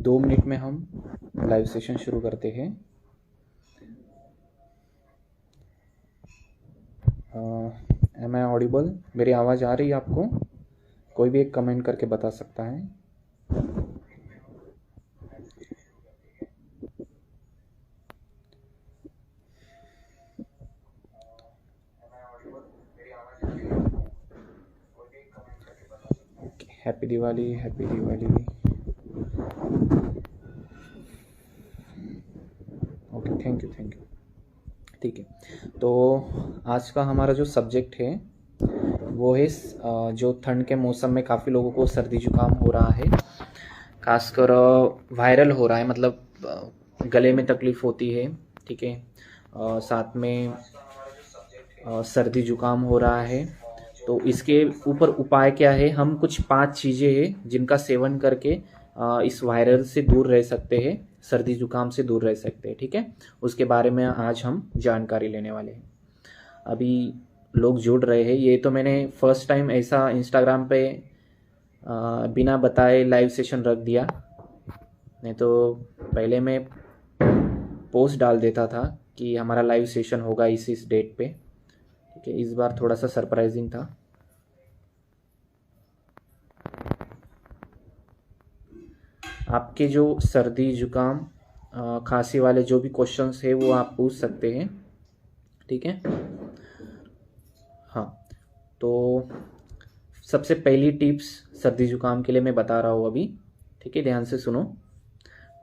2 minute में हम live session शुरू करते हैं। Am I audible? मेरी आवाज़ आ रही है आपको? कोई भी एक कमेंट करके बता सकता है। Happy Diwali, happy Diwali. Okay, thank you. ठीक है, तो आज का हमारा जो सब्जेक्ट है वो है जो ठंड के मौसम में काफ़ी लोगों को सर्दी जुकाम हो रहा है, खासकर वायरल हो रहा है, मतलब गले में तकलीफ़ होती है। ठीक है, साथ में सर्दी जुकाम हो रहा है। तो इसके ऊपर उपाय क्या है? हम कुछ 5 चीज़ें हैं जिनका सेवन करके इस वायरल से दूर रह सकते हैं, सर्दी जुकाम से दूर रह सकते हैं। ठीक है, उसके बारे में आज हम जानकारी लेने वाले हैं। अभी लोग जुड़ रहे हैं। ये तो मैंने फर्स्ट टाइम ऐसा इंस्टाग्राम पे बिना बताए लाइव सेशन रख दिया, नहीं तो पहले मैं पोस्ट डाल देता था कि हमारा लाइव सेशन होगा इस डेट पे। ठीक है, इस बार थोड़ा सा सरप्राइजिंग था। आपके जो सर्दी जुकाम खांसी वाले जो भी क्वेश्चंस है वो आप पूछ सकते हैं। ठीक है, हाँ, तो सबसे पहली टिप्स सर्दी जुकाम के लिए मैं बता रहा हूँ अभी। ठीक है, ध्यान से सुनो।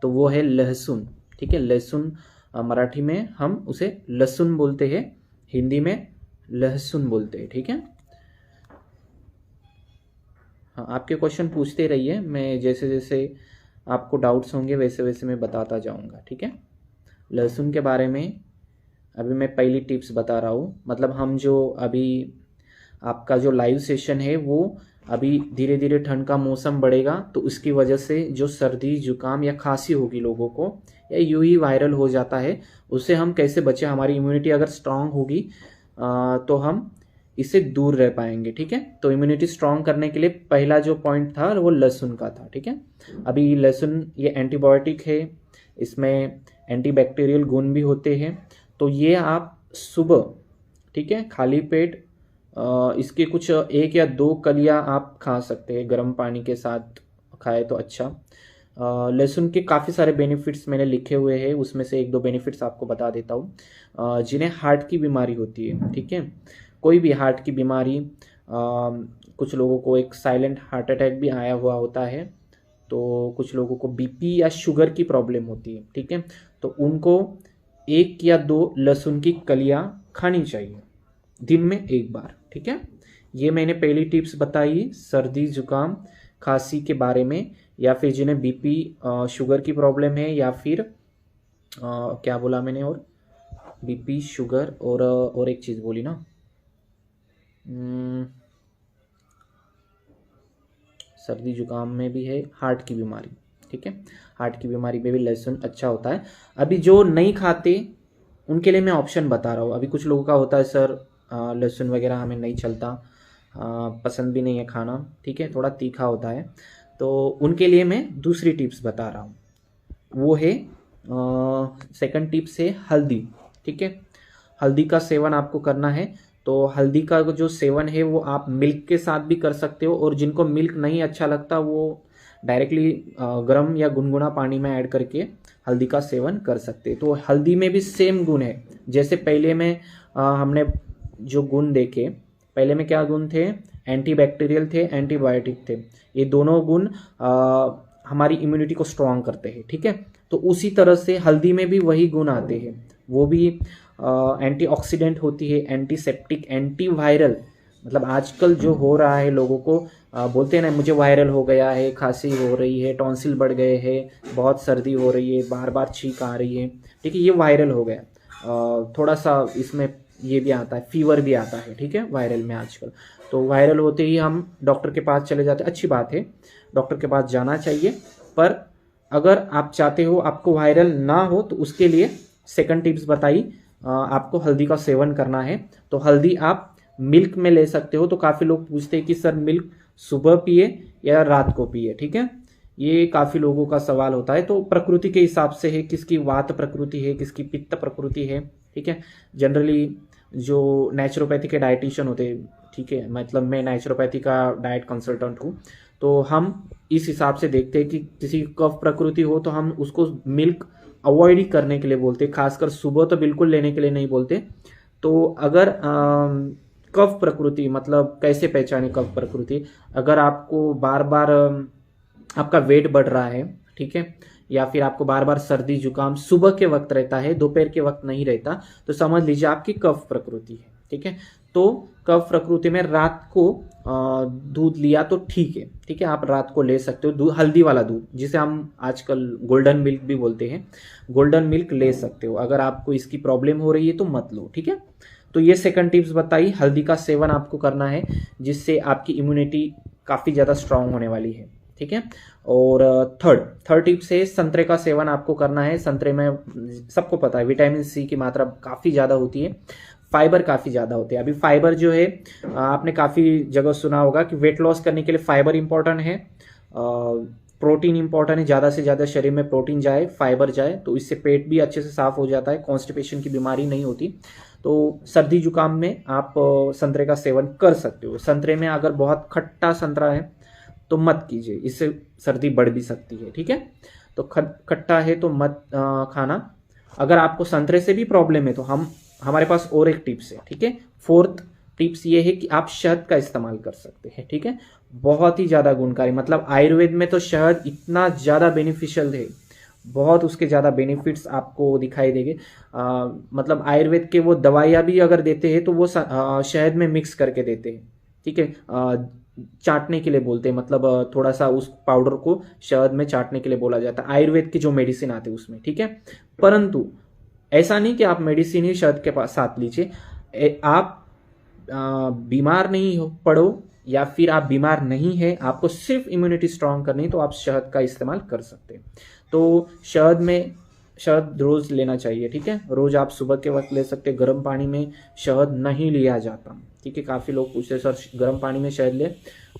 तो वो है लहसुन। ठीक है, लहसुन मराठी में हम उसे लहसुन बोलते हैं, हिंदी में लहसुन बोलते हैं। ठीक है, हाँ, आपके क्वेश्चन पूछते रहिए, मैं जैसे जैसे आपको डाउट्स होंगे वैसे वैसे मैं बताता जाऊंगा। ठीक है, लहसुन के बारे में अभी मैं पहली टिप्स बता रहा हूँ। मतलब हम जो अभी आपका जो लाइव सेशन है वो अभी धीरे धीरे ठंड का मौसम बढ़ेगा, तो उसकी वजह से जो सर्दी जुकाम या खांसी होगी लोगों को, या यूं ही वायरल हो जाता है, उससे हम कैसे बचें? हमारी इम्यूनिटी अगर स्ट्रांग होगी तो हम इससे दूर रह पाएंगे। ठीक है, तो इम्यूनिटी स्ट्रांग करने के लिए पहला जो पॉइंट था वो लहसुन का था। ठीक है, अभी लहसुन ये एंटीबायोटिक है, इसमें एंटीबैक्टीरियल गुण भी होते हैं। तो ये आप सुबह, ठीक है, खाली पेट इसके कुछ 1 या 2 कलियां आप खा सकते हैं, गर्म पानी के साथ खाए तो अच्छा। लहसुन के काफ़ी सारे बेनिफिट्स मैंने लिखे हुए हैं, उसमें से 1-2 बेनिफिट्स आपको बता देता हूँ। जिन्हें हार्ट की बीमारी होती है, ठीक है, कोई भी हार्ट की बीमारी, कुछ लोगों को एक साइलेंट हार्ट अटैक भी आया हुआ होता है, तो कुछ लोगों को बीपी या शुगर की प्रॉब्लम होती है। ठीक है, तो उनको 1 या 2 लहसुन की कलियां खानी चाहिए दिन में 1 बार। ठीक है, ये मैंने पहली टिप्स बताई सर्दी जुकाम खांसी के बारे में, या फिर जिन्हें बीपी शुगर की प्रॉब्लम है, या फिर क्या बोला मैंने, और बीपी शुगर और एक चीज़ बोली ना, सर्दी जुकाम में भी है हार्ट की बीमारी। ठीक है, हार्ट की बीमारी में भी लहसुन अच्छा होता है। अभी जो नहीं खाते उनके लिए मैं ऑप्शन बता रहा हूँ। अभी कुछ लोगों का होता है सर लहसुन वगैरह हमें नहीं चलता, पसंद भी नहीं है खाना, ठीक है, थोड़ा तीखा होता है, तो उनके लिए मैं दूसरी टिप्स बता रहा हूँ। वो है सेकंड टिप्स है हल्दी। ठीक है, हल्दी का सेवन आपको करना है। तो हल्दी का जो सेवन है वो आप मिल्क के साथ भी कर सकते हो, और जिनको मिल्क नहीं अच्छा लगता वो डायरेक्टली गर्म या गुनगुना पानी में ऐड करके हल्दी का सेवन कर सकते हैं। तो हल्दी में भी सेम गुण है, जैसे पहले में हमने जो गुण देखे, पहले में क्या गुण थे? एंटीबैक्टीरियल थे, एंटीबायोटिक थे। ये दोनों गुण हमारी इम्यूनिटी को स्ट्रांग करते हैं। ठीक है, तो उसी तरह से हल्दी में भी वही गुण आते हैं। वो भी एंटीऑक्सीडेंट होती है, एंटीसेप्टिक, एंटीवायरल। मतलब आजकल जो हो रहा है, लोगों को बोलते हैं ना, मुझे वायरल हो गया है, खांसी हो रही है, टॉन्सिल बढ़ गए हैं, बहुत सर्दी हो रही है, बार बार छींक आ रही है। ठीक है, ये वायरल हो गया। थोड़ा सा इसमें ये भी आता है, फीवर भी आता है। ठीक है, वायरल में आजकल तो वायरल होते ही हम डॉक्टर के पास चले जाते हैं। अच्छी बात है, डॉक्टर के पास जाना चाहिए, पर अगर आप चाहते हो आपको वायरल ना हो तो उसके लिए सेकंड टिप्स बताई, आपको हल्दी का सेवन करना है। तो हल्दी आप मिल्क में ले सकते हो। तो काफ़ी लोग पूछते हैं कि सर मिल्क सुबह पिए या रात को पिए। ठीक है, ये काफ़ी लोगों का सवाल होता है। तो प्रकृति के हिसाब से है, किसकी वात प्रकृति है, किसकी पित्त प्रकृति है, ठीक है। जनरली जो नेचुरोपैथी के डाइटिशियन होते हैं, ठीक है, मतलब मैं नेचुरोपैथी का डाइट कंसल्टेंट हूँ, तो हम इस हिसाब से देखते हैं कि किसी कफ प्रकृति हो तो हम उसको मिल्क अवॉइड ही करने के लिए बोलते हैं, खासकर सुबह तो बिल्कुल लेने के लिए नहीं बोलते। तो अगर कफ प्रकृति मतलब कैसे पहचाने कफ प्रकृति, अगर आपको बार बार आपका वेट बढ़ रहा है, ठीक है, या फिर आपको बार बार सर्दी जुकाम सुबह के वक्त रहता है, दोपहर के वक्त नहीं रहता, तो समझ लीजिए आपकी कफ प्रकृति है, ठीक है। तो कफ प्रकृति में रात को दूध लिया तो ठीक है, ठीक है, आप रात को ले सकते हो दूध, हल्दी वाला दूध जिसे हम आजकल गोल्डन मिल्क भी बोलते हैं, गोल्डन मिल्क ले सकते हो। अगर आपको इसकी प्रॉब्लम हो रही है तो मत लो, ठीक है। तो ये सेकंड टिप्स बताई, हल्दी का सेवन आपको करना है जिससे आपकी इम्यूनिटी काफ़ी ज़्यादा स्ट्रांग होने वाली है, ठीक है। और थर्ड टिप्स है संतरे का सेवन आपको करना है। संतरे में सबको पता है विटामिन सी की मात्रा काफ़ी ज़्यादा होती है, फाइबर काफ़ी ज़्यादा होते हैं। अभी फाइबर जो है आपने काफ़ी जगह सुना होगा कि वेट लॉस करने के लिए फाइबर इंपॉर्टेंट है, प्रोटीन इंपॉर्टेंट है, ज़्यादा से ज़्यादा शरीर में प्रोटीन जाए, फाइबर जाए, तो इससे पेट भी अच्छे से साफ हो जाता है, कॉन्स्टिपेशन की बीमारी नहीं होती। तो सर्दी जुकाम में आप संतरे का सेवन कर सकते हो। संतरे में अगर बहुत खट्टा संतरा है तो मत कीजिए, इससे सर्दी बढ़ भी सकती है, ठीक है। तो खट्टा है तो मत खाना। अगर आपको संतरे से भी प्रॉब्लम है तो हमारे पास और एक टिप्स है, ठीक है। फोर्थ टिप्स ये है कि आप शहद का इस्तेमाल कर सकते हैं, ठीक है, बहुत ही ज़्यादा गुणकारी, मतलब आयुर्वेद में तो शहद इतना ज़्यादा बेनिफिशियल है, बहुत उसके ज़्यादा बेनिफिट्स आपको दिखाई देंगे। मतलब आयुर्वेद के वो दवाइयाँ भी अगर देते हैं तो वो शहद में मिक्स करके देते हैं, ठीक है, चाटने के लिए बोलते हैं, मतलब थोड़ा सा उस पाउडर को शहद में चाटने के लिए बोला जाता है आयुर्वेद की जो मेडिसिन आते हैं उसमें, ठीक है। परंतु ऐसा नहीं कि आप मेडिसिन ही शहद के पास साथ लीजिए। आप बीमार नहीं हो पड़ो या फिर आप बीमार नहीं है, आपको सिर्फ इम्यूनिटी स्ट्रांग करनी है तो आप शहद का इस्तेमाल कर सकते हैं। तो शहद रोज लेना चाहिए, ठीक है, रोज आप सुबह के वक्त ले सकते हैं। गर्म पानी में शहद नहीं लिया जाता, ठीक है। काफ़ी लोग पूछते सर गर्म पानी में शहद ले,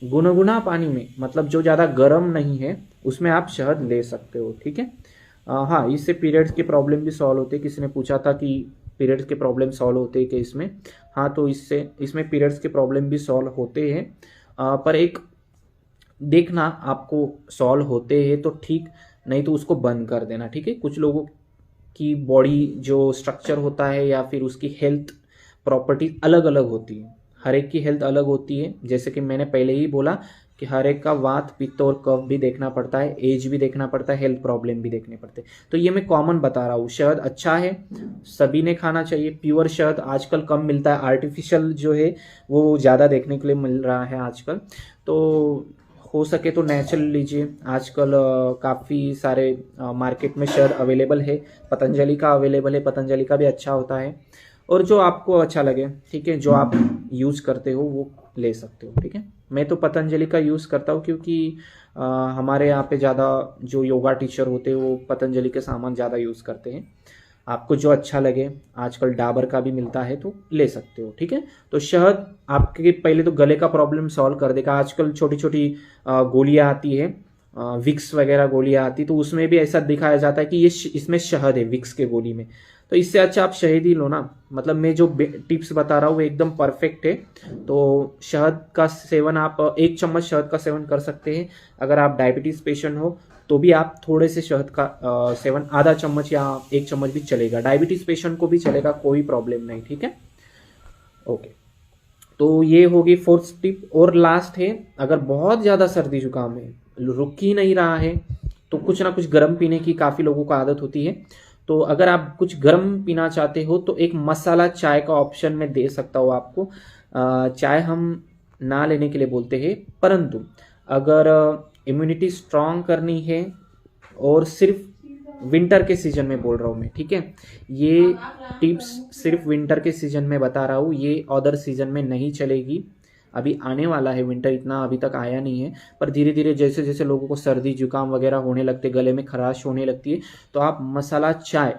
गुनगुना पानी में, मतलब जो ज़्यादा गर्म नहीं है उसमें आप शहद ले सकते हो, ठीक है। हाँ, इससे पीरियड्स की प्रॉब्लम भी सॉल्व होती है। किसी ने पूछा था कि पीरियड्स के प्रॉब्लम सॉल्व होते हैं कि इसमें, हाँ, तो इसमें पीरियड्स के प्रॉब्लम भी सॉल्व होते हैं, पर एक देखना आपको सॉल्व होते हैं तो ठीक, नहीं तो उसको बंद कर देना, ठीक है। कुछ लोगों की बॉडी जो स्ट्रक्चर होता है या फिर उसकी हेल्थ प्रॉपर्टी अलग अलग होती है, हर एक की हेल्थ अलग होती है। जैसे कि मैंने पहले ही बोला कि हर एक का वात पित्त और कफ भी देखना पड़ता है, एज भी देखना पड़ता है, हेल्थ प्रॉब्लम भी देखने पड़ते हैं। तो ये मैं कॉमन बता रहा हूँ। शहद अच्छा है, सभी ने खाना चाहिए। प्योर शहद आजकल कम मिलता है, आर्टिफिशियल जो है वो ज़्यादा देखने के लिए मिल रहा है आजकल। तो हो सके तो नेचुरल लीजिए। आजकल काफ़ी सारे मार्केट में शहद अवेलेबल है, पतंजलि का अवेलेबल है, पतंजलि का भी अच्छा होता है, और जो आपको अच्छा लगे, ठीक है, जो आप यूज़ करते हो वो ले सकते हो, ठीक है। मैं तो पतंजलि का यूज़ करता हूँ क्योंकि हमारे यहाँ पे ज़्यादा जो योगा टीचर होते हैं वो पतंजलि के सामान ज़्यादा यूज़ करते हैं। आपको जो अच्छा लगे, आजकल डाबर का भी मिलता है तो ले सकते हो, ठीक है। तो शहद आपके पहले तो गले का प्रॉब्लम सॉल्व कर देगा। आजकल छोटी छोटी गोलियाँ आती है, विक्स वगैरह गोलियाँ आती, तो उसमें भी ऐसा दिखाया जाता है कि ये इसमें शहद है विक्स के गोली में, तो इससे अच्छा आप शहद ही लो ना। मतलब मैं जो टिप्स बता रहा हूँ वो एकदम परफेक्ट है। तो शहद का सेवन आप 1 चम्मच शहद का सेवन कर सकते हैं। अगर आप डायबिटीज़ पेशेंट हो तो भी आप थोड़े से शहद का सेवन, आधा चम्मच या 1 चम्मच भी चलेगा, डायबिटीज़ पेशेंट को भी चलेगा, कोई प्रॉब्लम नहीं, ठीक है। ओके, तो ये होगी फोर्थ टिप। और लास्ट है, अगर बहुत ज़्यादा सर्दी जुकाम है, रुक ही नहीं रहा है, तो कुछ ना कुछ गर्म पीने की काफ़ी लोगों को आदत होती है। तो अगर आप कुछ गर्म पीना चाहते हो तो एक मसाला चाय का ऑप्शन मैं दे सकता हूँ आपको। चाय हम ना लेने के लिए बोलते हैं, परंतु अगर इम्यूनिटी स्ट्रांग करनी है, और सिर्फ विंटर के सीजन में बोल रहा हूँ मैं, ठीक है, ये टिप्स सिर्फ विंटर के सीजन में बता रहा हूँ, ये अदर सीजन में नहीं चलेगी। अभी आने वाला है विंटर, इतना अभी तक आया नहीं है, पर धीरे धीरे जैसे जैसे लोगों को सर्दी जुकाम वगैरह होने लगते, गले में खराश होने लगती है, तो आप मसाला चाय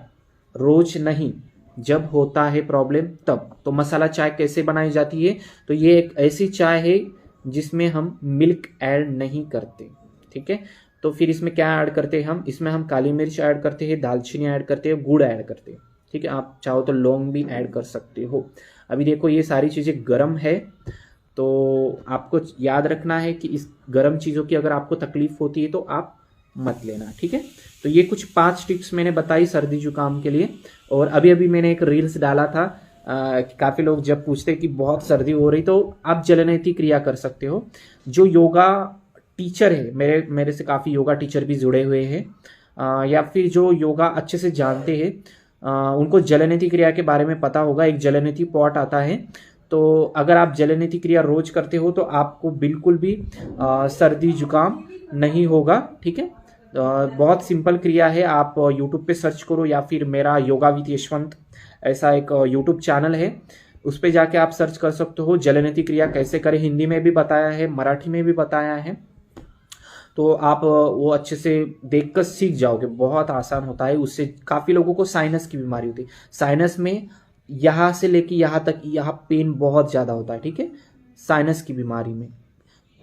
रोज नहीं, जब होता है प्रॉब्लम तब। तो मसाला चाय कैसे बनाई जाती है, तो ये एक ऐसी चाय है जिसमें हम मिल्क ऐड नहीं करते, ठीक है। तो फिर इसमें क्या ऐड करते हैं हम, इसमें हम काली मिर्च ऐड करते हैं, दालचीनी ऐड करते हैं, गुड़ ऐड करते हैं, ठीक है। आप चाहो तो लौंग भी ऐड कर सकते हो। अभी देखो ये सारी चीज़ें गर्म है, तो आपको याद रखना है कि इस गर्म चीज़ों की अगर आपको तकलीफ होती है तो आप मत लेना, ठीक है। तो ये कुछ 5 टिप्स मैंने बताई सर्दी जुकाम के लिए। और अभी अभी मैंने एक रील्स डाला था, काफ़ी लोग जब पूछते कि बहुत सर्दी हो रही, तो आप जलनेती क्रिया कर सकते हो। जो योगा टीचर है, मेरे से काफ़ी योगा टीचर भी जुड़े हुए हैं, या फिर जो योगा अच्छे से जानते हैं, उनको जलनेती क्रिया के बारे में पता होगा। एक जलनेती पॉट आता है, तो अगर आप जलनेती क्रिया रोज करते हो तो आपको बिल्कुल भी सर्दी जुकाम नहीं होगा, ठीक है। बहुत सिंपल क्रिया है, आप यूट्यूब पे सर्च करो या फिर मेरा योगा विद यशवंत ऐसा एक यूट्यूब चैनल है, उस पे जाके आप सर्च कर सकते हो जलनेती क्रिया कैसे करें। हिंदी में भी बताया है, मराठी में भी बताया है, तो आप वो अच्छे से देखकर सीख जाओगे। बहुत आसान होता है, उससे काफ़ी लोगों को साइनस की बीमारी होती है। साइनस में यहाँ से लेके यहाँ तक यहाँ पेन बहुत ज़्यादा होता है, ठीक है, साइनस की बीमारी में।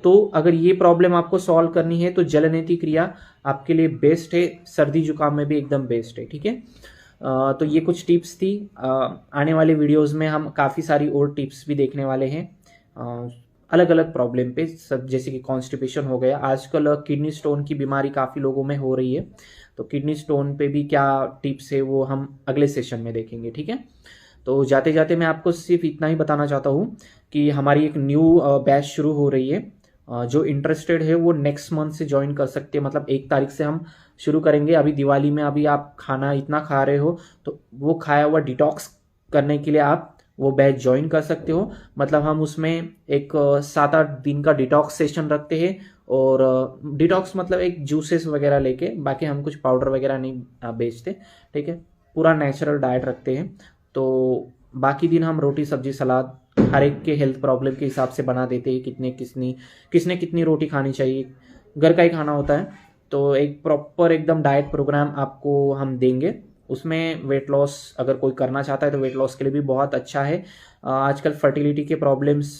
तो अगर ये प्रॉब्लम आपको सॉल्व करनी है तो जलनेती क्रिया आपके लिए बेस्ट है, सर्दी जुकाम में भी एकदम बेस्ट है, ठीक है। तो ये कुछ टिप्स थी। आने वाले वीडियोस में हम काफ़ी सारी और टिप्स भी देखने वाले हैं अलग अलग प्रॉब्लम पे, सब जैसे कि कॉन्स्टिपेशन हो गया। आजकल किडनी स्टोन की बीमारी काफ़ी लोगों में हो रही है, तो किडनी स्टोन पे भी क्या टिप्स है वो हम अगले सेशन में देखेंगे, ठीक है। तो जाते जाते मैं आपको सिर्फ इतना ही बताना चाहता हूँ कि हमारी एक न्यू बैच शुरू हो रही है। जो इंटरेस्टेड है वो नेक्स्ट मंथ से ज्वाइन कर सकते हैं, मतलब 1 तारीख से हम शुरू करेंगे। अभी दिवाली में अभी आप खाना इतना खा रहे हो, तो वो खाया हुआ डिटॉक्स करने के लिए आप वो बैच ज्वाइन कर सकते हो। मतलब हम उसमें एक 7-8 दिन का डिटॉक्स सेशन रखते हैं, और डिटॉक्स मतलब एक जूसेस वगैरह लेके, बाकी हम कुछ पाउडर वगैरह नहीं बेचते, ठीक है, पूरा नेचुरल डाइट रखते हैं। तो बाकी दिन हम रोटी सब्जी सलाद हर एक के हेल्थ प्रॉब्लम के हिसाब से बना देते हैं, किसने कितनी रोटी खानी चाहिए, घर का ही खाना होता है। तो एक प्रॉपर एकदम डाइट प्रोग्राम आपको हम देंगे। उसमें वेट लॉस अगर कोई करना चाहता है तो वेट लॉस के लिए भी बहुत अच्छा है। आजकल फर्टिलिटी के प्रॉब्लम्स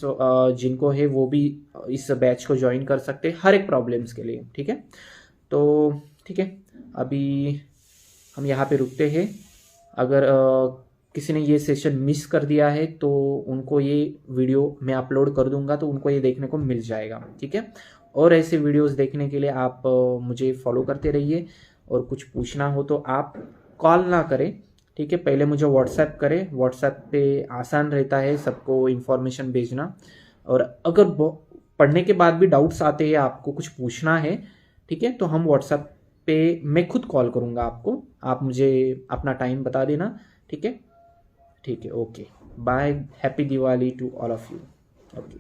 जिनको है वो भी इस बैच को ज्वाइन कर सकते हैं, हर एक प्रॉब्लम्स के लिए, ठीक है। तो ठीक है, अभी हम यहाँ पे रुकते हैं। अगर किसी ने ये सेशन मिस कर दिया है तो उनको ये वीडियो मैं अपलोड कर दूंगा, तो उनको ये देखने को मिल जाएगा, ठीक है। और ऐसे वीडियोस देखने के लिए आप मुझे फॉलो करते रहिए, और कुछ पूछना हो तो आप कॉल ना करें, ठीक है, पहले मुझे व्हाट्सएप करें। व्हाट्सएप पे आसान रहता है सबको इन्फॉर्मेशन भेजना। और अगर पढ़ने के बाद भी डाउट्स आते हैं, आपको कुछ पूछना है, ठीक है, तो हम व्हाट्सएप पे मैं खुद कॉल करूँगा आपको, आप मुझे अपना टाइम बता देना, ठीक है। ठीक है, okay, bye, happy Diwali to all of you, okay.